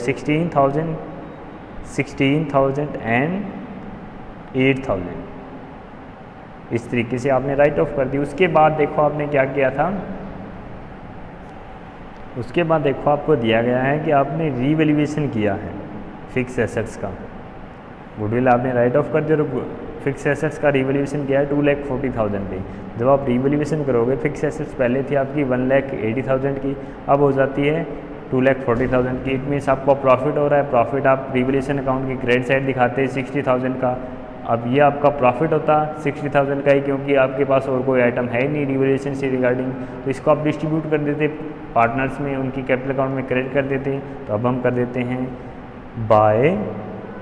16,000 एंड 8,000, इस तरीके से आपने राइट ऑफ कर दी। उसके बाद देखो आपने क्या किया था, उसके बाद देखो आपको दिया गया है कि आपने रीवैल्यूएशन किया है फिक्स एसेट्स का। गुडविल आपने राइट ऑफ कर दिया, तो फिक्स एसेट्स का रीवैल्यूएशन किया है 2,40,000 पे। जब आप रीवैल्यूएशन करोगे, फिक्स एसेट्स पहले थी आपकी 1,80,000 की, अब हो जाती है 2,40,000 की। इट मीन्स आपको प्रॉफिट हो रहा है। प्रॉफिट आप रीवैल्यूएशन अकाउंट की क्रेडिट साइड दिखाते हैं 60,000 का। अब ये आपका प्रॉफिट होता 60,000 का ही, क्योंकि आपके पास और कोई आइटम है ही नहीं रीवैल्यूएशन से रिगार्डिंग, तो इसको आप डिस्ट्रीब्यूट कर देते पार्टनर्स में, उनकी कैपिटल अकाउंट में क्रेडिट कर देते। तो अब हम कर देते हैं by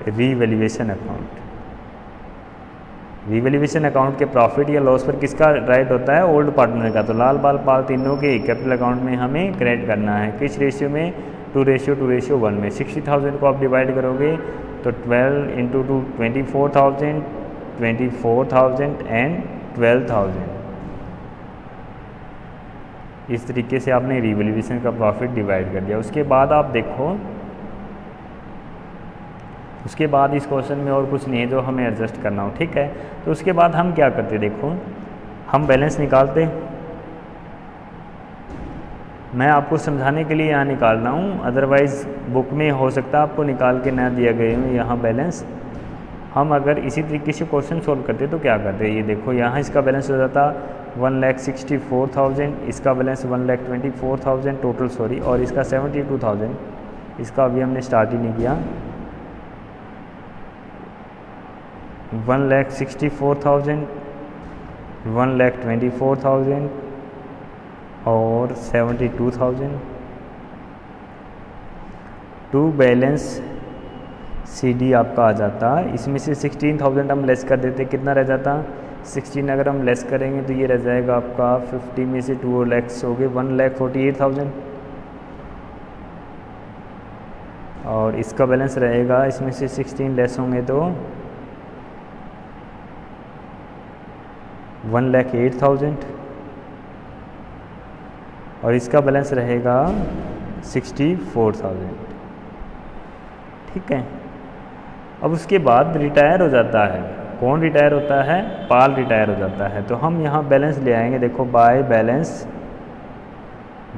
revaluation account. Revaluation account के प्रॉफिट या लॉस पर किसका राइट होता है, ओल्ड पार्टनर का। तो लाल बाल पाल तीनों के कैपिटल अकाउंट में हमें क्रेडिट करना है। किस रेशियो में, 2:1 में। 60,000 को आप डिवाइड करोगे तो 12 इंटू 2 24,000 एंड 12,000। इस तरीके से आपने रीवैल्यूएशन का प्रॉफिट डिवाइड कर दिया। उसके बाद आप देखो, उसके बाद इस क्वेश्चन में और कुछ नहीं है जो हमें एडजस्ट करना हो, ठीक है। तो उसके बाद हम क्या करते, देखो हम बैलेंस निकालते। मैं आपको समझाने के लिए यहाँ निकाल रहा हूँ, अदरवाइज़ बुक में हो सकता है आपको निकाल के ना दिया गए हो यहाँ बैलेंस। हम अगर इसी तरीके से क्वेश्चन सोल्व करते तो क्या करते, ये देखो यहाँ इसका बैलेंस हो जाता 1,64,000, इसका बैलेंस 1,24,000 टोटल, सॉरी, और इसका 72,000, इसका अभी हमने स्टार्ट ही नहीं किया। 1,64,000, 1,24,000 और 72,000 टू बैलेंस CD आपका आ जाता। इसमें से 16,000 हम लेस कर देते, कितना रह जाता, 16 अगर हम लेस करेंगे तो ये रह जाएगा आपका 50 में से 2 लैक्स हो गए 1,48,000, और इसका बैलेंस रहेगा, इसमें से 16 लेस होंगे तो 1,08,000, और इसका बैलेंस रहेगा 64,000, ठीक है। अब उसके बाद रिटायर हो जाता है, कौन रिटायर होता है, पाल रिटायर हो जाता है। तो हम यहाँ बैलेंस ले आएंगे, देखो बाय बैलेंस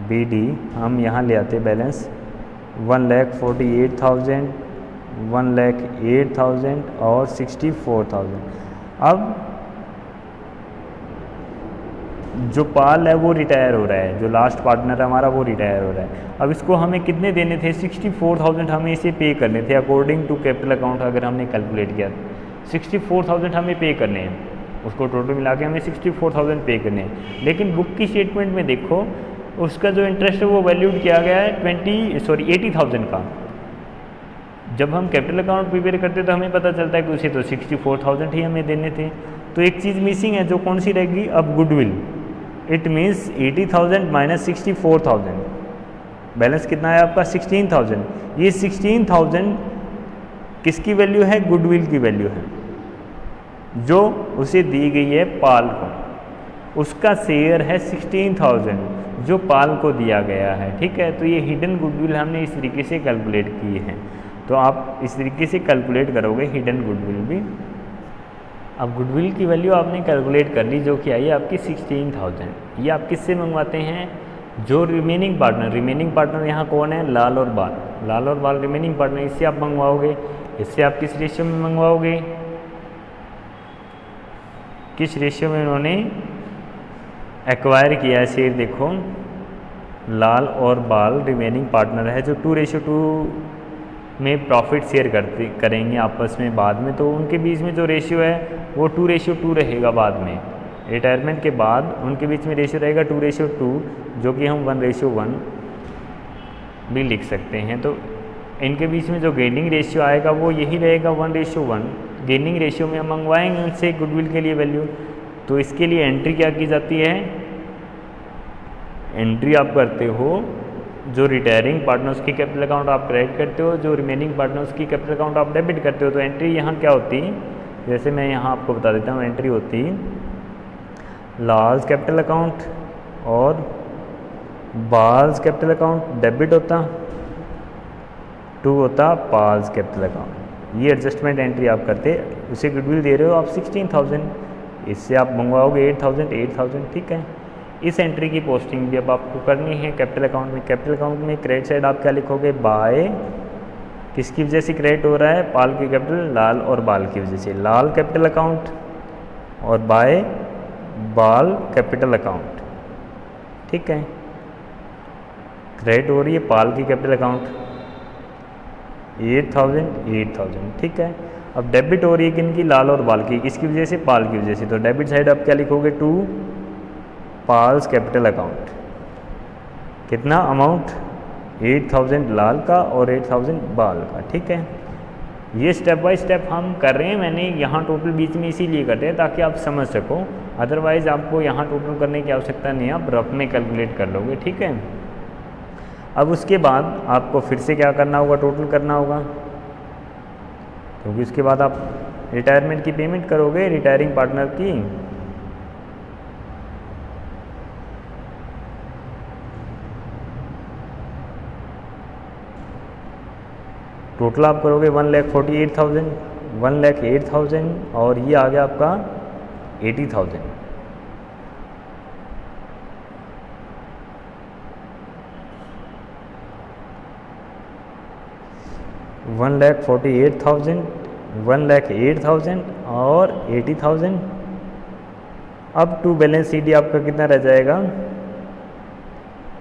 BD हम यहाँ ले आते बैलेंस 1,48,000, 1,08,000 और 64,000। अब जो पाल है वो रिटायर हो रहा है, जो लास्ट पार्टनर है हमारा वो रिटायर हो रहा है। अब इसको हमें कितने देने थे, 64,000 हमें इसे पे करने थे अकॉर्डिंग टू कैपिटल अकाउंट। अगर हमने कैलकुलेट किया 64,000 हमें पे करने हैं, उसको टोटल मिला के हमें 64,000 पे करने हैं। लेकिन बुक की स्टेटमेंट में देखो उसका जो इंटरेस्ट है वो वैल्यूड किया गया है 80,000 का। जब हम कैपिटल अकाउंट प्रिपेयर करते तो हमें पता चलता है कि उसे तो 64,000 ही हमें देने थे। तो एक चीज़ मिसिंग है, जो कौन सी रहेगी, अब goodwill. It means 80,000 minus 64,000, balance कितना है आपका 16,000। ये 16,000 किसकी वैल्यू है, गुडविल की वैल्यू है, जो उसे दी गई है पाल को। उसका शेयर है 16,000 जो पाल को दिया गया है, ठीक है। तो ये हिडन गुडविल हमने इस तरीके से कैलकुलेट की है। तो आप इस तरीके से कैलकुलेट करोगे हिडन गुडविल भी। अब गुडविल की वैल्यू आपने कैलकुलेट कर ली, जो कि आई है आपकी 16,000। ये आप किससे मंगवाते हैं, जो रिमेनिंग पार्टनर यहाँ कौन है, लाल और बाल रिमेनिंग पार्टनर, इससे आप मंगवाओगे। इससे आप किस रेशियो में मंगवाओगे, किस रेशियो में उन्होंने एक्वायर किया है शेयर, देखो लाल और बाल रिमेनिंग पार्टनर है जो 2:2 में प्रॉफिट शेयर करेंगे आपस में बाद में। तो उनके बीच में जो रेशियो है वो 2:2 रहेगा बाद में, रिटायरमेंट के बाद उनके बीच में रेशियो रहेगा 2:2, जो कि हम 1:1 भी लिख सकते हैं। तो इनके बीच में जो गेनिंग रेशियो आएगा वो यही रहेगा 1:1। गेनिंग रेशियो में हम मंगवाएंगे उनसे गुडविल के लिए वैल्यू। तो इसके लिए एंट्री क्या की जाती है, एंट्री आप करते हो जो रिटायरिंग पार्टनर्स की कैपिटल अकाउंट आप क्रेडिट करते हो, जो रिमेनिंग पार्टनर्स की कैपिटल अकाउंट आप डेबिट करते हो। तो एंट्री यहाँ क्या होती, जैसे मैं यहाँ आपको बता देता हूँ, एंट्री होती लार्ज कैपिटल अकाउंट और बाल्स कैपिटल अकाउंट डेबिट होता, 2 होता पाल्स कैपिटल अकाउंट। ये एडजस्टमेंट एंट्री आप करते, उसे गुडविल दे रहे हो आप 16,000, इससे आप मंगवाओगे 8,000, ठीक है। इस एंट्री की पोस्टिंग भी अब आपको करनी है कैपिटल अकाउंट में। कैपिटल अकाउंट में क्रेडिट साइड आप क्या लिखोगे, बाय, किसकी वजह से क्रेडिट हो रहा है, पाल की कैपिटल, लाल और बाल की वजह से, लाल कैपिटल अकाउंट, और बाय बाल कैपिटल अकाउंट, ठीक है। क्रेडिट हो रही है पाल की कैपिटल अकाउंट 8,000, ठीक है। अब डेबिट हो रही है किन की, लाल और बाल की, किसकी वजह से, पाल की वजह से। तो डेबिट साइड आप क्या लिखोगे, टू पाल्स कैपिटल अकाउंट, कितना अमाउंट, 8,000 लाल का और 8,000 बाल का, ठीक है। ये स्टेप बाय स्टेप हम कर रहे हैं, मैंने यहाँ टोटल बीच में इसीलिए करते हैं ताकि आप समझ सको, अदरवाइज़ आपको यहाँ टोटल करने की आवश्यकता नहीं है, आप रफ में कैलकुलेट कर लोगे, ठीक है। अब उसके बाद आपको फिर से क्या करना होगा, टोटल करना होगा, क्योंकि उसके बाद आप रिटायरमेंट की पेमेंट करोगे, रिटायरिंग पार्टनर की। टोटल आप करोगे 1,48,000, 1,08,000 और ये आ गया आपका 80,000। $1,48,000, 1,08,000 और 80,000। अब टू बैलेंस सीडी आपका कितना रह जाएगा,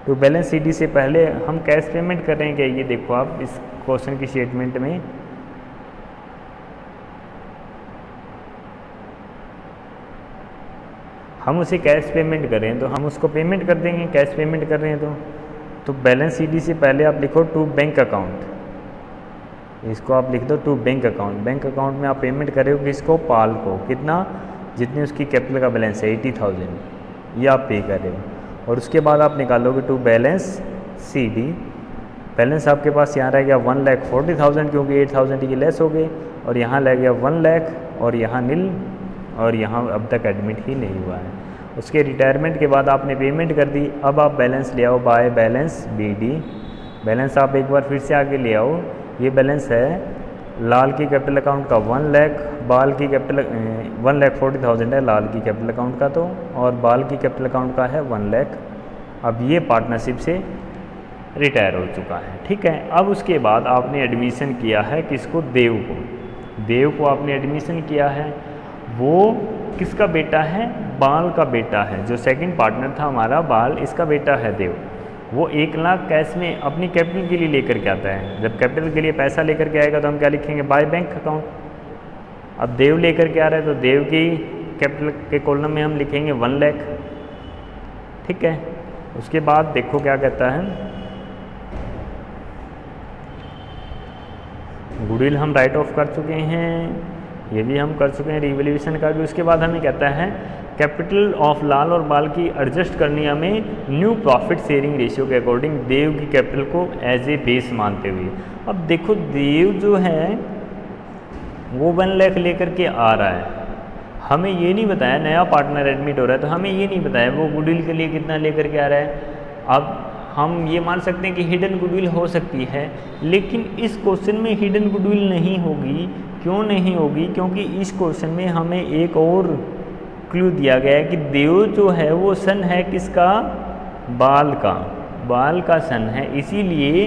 टू बैलेंस सीडी से पहले हम कैश पेमेंट कर रहे हैं क्या, ये देखो आप इस क्वेश्चन की स्टेटमेंट में हम उसे कैश पेमेंट कर रहे हैं तो हम उसको पेमेंट कर देंगे, कैश पेमेंट कर रहे हैं तो बैलेंस सीडी से पहले आप लिखो टू बैंक अकाउंट, इसको आप लिख दो to bank account. Bank account में आप पेमेंट कर रहे हो किसको, पाल को, कितना, जितने उसकी कैपिटल का बैलेंस है 80,000, ये आप पे कर रहे हो। और उसके बाद आप निकालोगे टू बैलेंस सीडी, बैलेंस आपके पास यहाँ रह गया 1,40,000 क्योंकि 8,000 ये लेस हो गए, और यहाँ रह गया 1 लाख और यहाँ नील, और यहाँ अब तक एडमिट ही नहीं हुआ है। उसके रिटायरमेंट के बाद आपने पेमेंट कर दी, अब आप बैलेंस ले आओ बाय बैलेंस बीडी। बैलेंस आप एक बार फिर से आगे ले आओ, ये बैलेंस है लाल की कैपिटल अकाउंट का 1 लाख, बाल की कैपिटल 1,40,000 है लाल की कैपिटल अकाउंट का, तो और बाल की कैपिटल अकाउंट का है 1 लाख। अब ये पार्टनरशिप से रिटायर हो चुका है, ठीक है। अब उसके बाद आपने एडमिशन किया है किसको, देव को, देव को आपने एडमिशन किया है। वो किसका बेटा है, बाल का बेटा है, जो सेकंड पार्टनर था हमारा बाल, इसका बेटा है देव। वो 1 लाख कैश में अपनी कैपिटल के लिए लेकर के आता है। जब कैपिटल के लिए पैसा लेकर के आएगा तो हम क्या लिखेंगे, बाय बैंक अकाउंट। अब देव लेकर के आ रहा है तो देव की कैपिटल के कॉलम में हम लिखेंगे 1 लाख, ठीक है। उसके बाद देखो क्या कहता है, गुडविल हम राइट ऑफ कर चुके हैं, ये भी हम कर चुके हैं, रिवैल्यूएशन का भी। उसके बाद हमें कहता है कैपिटल ऑफ लाल और बाल की एडजस्ट करनी है हमें न्यू प्रॉफिट शेयरिंग रेशियो के अकॉर्डिंग देव की कैपिटल को एज ए बेस मानते हुए। अब देखो देव जो है वो 1 लाख लेकर के आ रहा है, हमें ये नहीं बताया, नया पार्टनर एडमिट हो रहा है तो हमें ये नहीं बताया वो गुडविल के लिए कितना लेकर के आ रहा है। अब हम ये मान सकते हैं कि हिडन गुडविल हो सकती है, लेकिन इस क्वेश्चन में हिडन गुडविल नहीं होगी। क्यों नहीं होगी, क्योंकि इस क्वेश्चन में हमें एक और क्लू दिया गया है कि देव जो है वो सन है किसका, बाल का, बाल का सन है, इसीलिए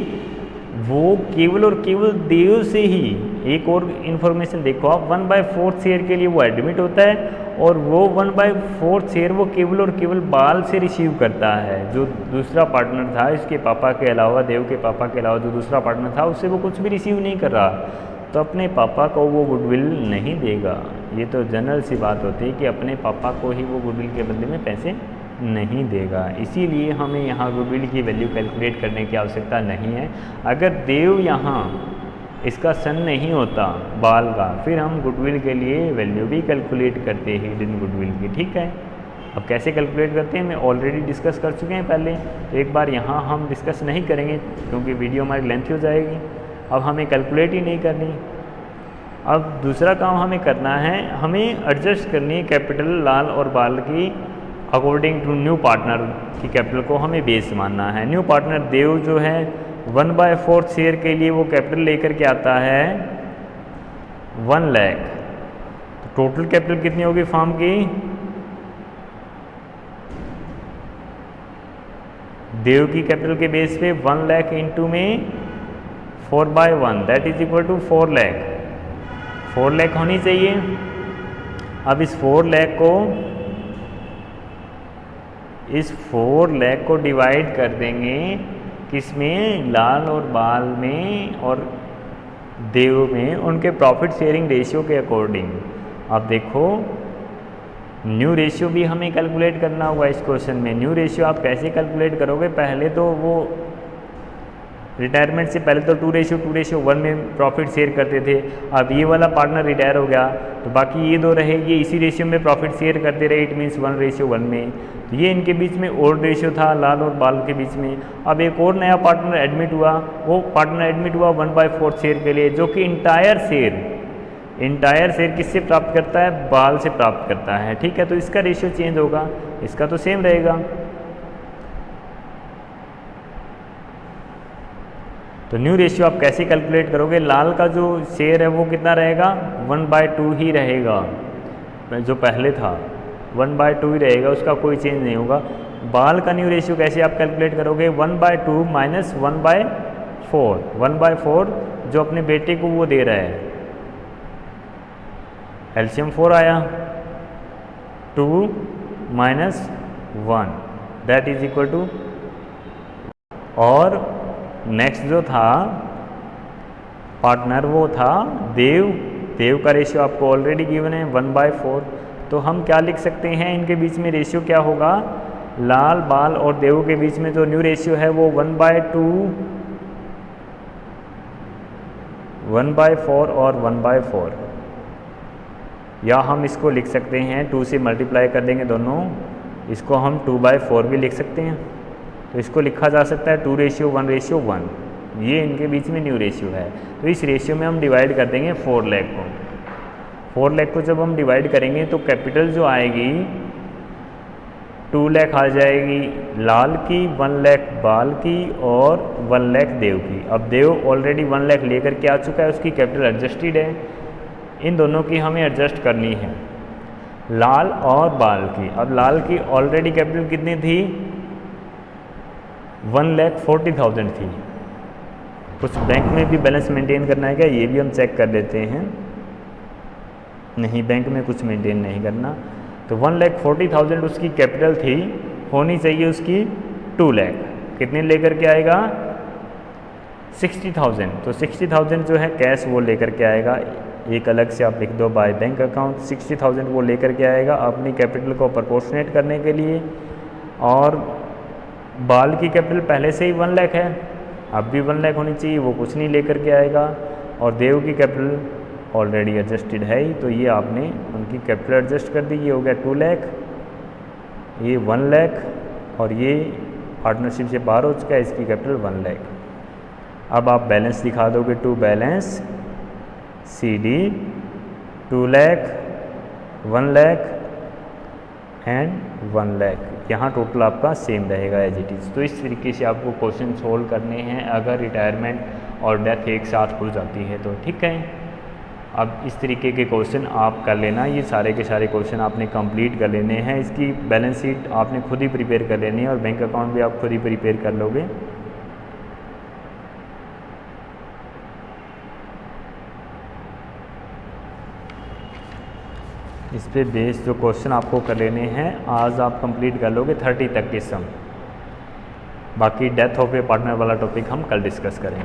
वो केवल और केवल देव से ही। एक और इन्फॉर्मेशन देखो आप, 1/4 शेयर के लिए वो एडमिट होता है और वो 1/4 शेयर वो केवल और केवल बाल से रिसीव करता है। जो दूसरा पार्टनर था इसके पापा के अलावा, देव के पापा के अलावा जो दूसरा पार्टनर था उससे वो कुछ भी रिसीव नहीं कर रहा, तो अपने पापा को वो गुडविल नहीं देगा। ये तो जनरल सी बात होती है कि अपने पापा को ही वो गुडविल के बदले में पैसे नहीं देगा, इसीलिए हमें यहाँ गुडविल की वैल्यू कैलकुलेट करने की आवश्यकता नहीं है। अगर देव यहाँ इसका सन नहीं होता बाल का, फिर हम गुडविल के लिए वैल्यू भी कैलकुलेट करते हैं हिडन गुडविल की, ठीक है। अब कैसे कैलकुलेट करते हैं मैं ऑलरेडी डिस्कस कर चुके हैं पहले, तो एक बार यहाँ हम डिस्कस नहीं करेंगे क्योंकि वीडियो हमारी लेंथी हो जाएगी। अब हमें कैलकुलेट ही नहीं करनी। अब दूसरा काम हमें करना है, हमें एडजस्ट करनी है कैपिटल लाल और बाल की अकॉर्डिंग टू न्यू पार्टनर की कैपिटल को हमें बेस मानना है। न्यू पार्टनर देव जो है 1/4 शेयर के लिए वो कैपिटल लेकर के आता है 1 लाख। तो टोटल कैपिटल कितनी होगी फर्म की? देव की कैपिटल के बेस पे 1 लाख इंटू में 4/1 that is equal to 4 lakh. 4 lakh होनी चाहिए। अब इस 4 लाख को डिवाइड कर देंगे किसमें? लाल और बाल में और देव में, उनके प्रॉफिट शेयरिंग रेशियो के अकॉर्डिंग। अब देखो न्यू रेशियो भी हमें कैलकुलेट करना होगा इस क्वेश्चन में। न्यू रेशियो आप कैसे कैलकुलेट करोगे? पहले तो वो रिटायरमेंट से पहले तो 2:1 में प्रॉफिट शेयर करते थे। अब ये वाला पार्टनर रिटायर हो गया तो बाकी ये दो रहे, ये इसी रेशियो में प्रॉफिट शेयर करते रहे। इट मीन्स 1:1 में। तो ये इनके बीच में ओल्ड रेशियो था, लाल और बाल के बीच में। अब एक और नया पार्टनर एडमिट हुआ, वो पार्टनर एडमिट हुआ 1/4 शेयर के लिए, जो कि इंटायर शेयर किससे प्राप्त करता है? बाल से प्राप्त करता है। ठीक है, तो इसका रेशियो चेंज होगा, इसका तो सेम रहेगा। तो न्यू रेशियो आप कैसे कैलकुलेट करोगे? लाल का जो शेयर है वो कितना रहेगा? 1/2 ही रहेगा, जो पहले था 1/2 ही रहेगा, उसका कोई चेंज नहीं होगा। बाल का न्यू रेशियो कैसे आप कैलकुलेट करोगे? 1/2 माइनस 1/4। 1/4 जो अपने बेटे को वो दे रहा है, एलसीएम 4 आया, 2 minus 1 that is equal to. और नेक्स्ट जो था पार्टनर वो था देव का रेशियो आपको ऑलरेडी गिवन है 1/4। तो हम क्या लिख सकते हैं? इनके बीच में रेशियो क्या होगा? लाल बाल और देव के बीच में जो न्यू रेशियो है वो 1/2, 1/4 और 1/4। या हम इसको लिख सकते हैं 2 से मल्टीप्लाई कर देंगे दोनों, इसको हम 2/4 भी लिख सकते हैं। तो इसको लिखा जा सकता है 2:1:1। ये इनके बीच में न्यू रेशियो है। तो इस रेशियो में हम डिवाइड कर देंगे 4 लाख को। 4 लाख को जब हम डिवाइड करेंगे तो कैपिटल जो आएगी 2 लाख आ जाएगी लाल की, 1 लाख बाल की और 1 लाख देव की। अब देव ऑलरेडी 1 लाख लेकर के आ चुका है, उसकी कैपिटल एडजस्टेड है। इन दोनों की हमें एडजस्ट करनी है, लाल और बाल की। अब लाल की ऑलरेडी कैपिटल कितनी थी? 1,40,000 थी। कुछ बैंक में भी बैलेंस मेंटेन करना है क्या? ये भी हम चेक कर लेते हैं। नहीं, बैंक में कुछ मेंटेन नहीं करना। तो 1,40,000 उसकी कैपिटल थी, होनी चाहिए उसकी 2 लाख। कितने लेकर के आएगा? 60,000। तो 60,000 जो है कैश वो लेकर के आएगा, एक अलग से आप लिख दो बाय बैंक अकाउंट। 60,000 वो लेकर के आएगा अपनी कैपिटल को प्रपोर्शनेट करने के लिए। और बाल की कैपिटल पहले से ही 1 लाख है, अब भी 1 लाख होनी चाहिए, वो कुछ नहीं लेकर के आएगा। और देव की कैपिटल ऑलरेडी एडजस्टेड है ही, तो ये आपने उनकी कैपिटल एडजस्ट कर दी। ये हो गया 2 लाख, ये 1 लाख, और ये पार्टनरशिप से बाहर हो चुका है, इसकी कैपिटल 1 लाख। अब आप बैलेंस दिखा दोगे, to balance CD 2 lakh, 1 lakh and 1 lakh. यहाँ टोटल आपका सेम रहेगा एज इट इज़। तो इस तरीके से आपको क्वेश्चन सोल्व करने हैं अगर रिटायरमेंट और डेथ एक साथ हो जाती है तो। ठीक है, अब इस तरीके के क्वेश्चन आप कर लेना। ये सारे के सारे क्वेश्चन आपने कंप्लीट कर लेने हैं। इसकी बैलेंस शीट आपने खुद ही प्रिपेयर कर लेनी है और बैंक अकाउंट भी आप खुद ही प्रिपेयर कर लोगे। इस पे बेस जो क्वेश्चन आपको कर लेने हैं आज आप कंप्लीट कर लोगे 30 तक के सम। बाकी डेथ ऑफ ए पार्टनर वाला टॉपिक हम कल डिस्कस करेंगे।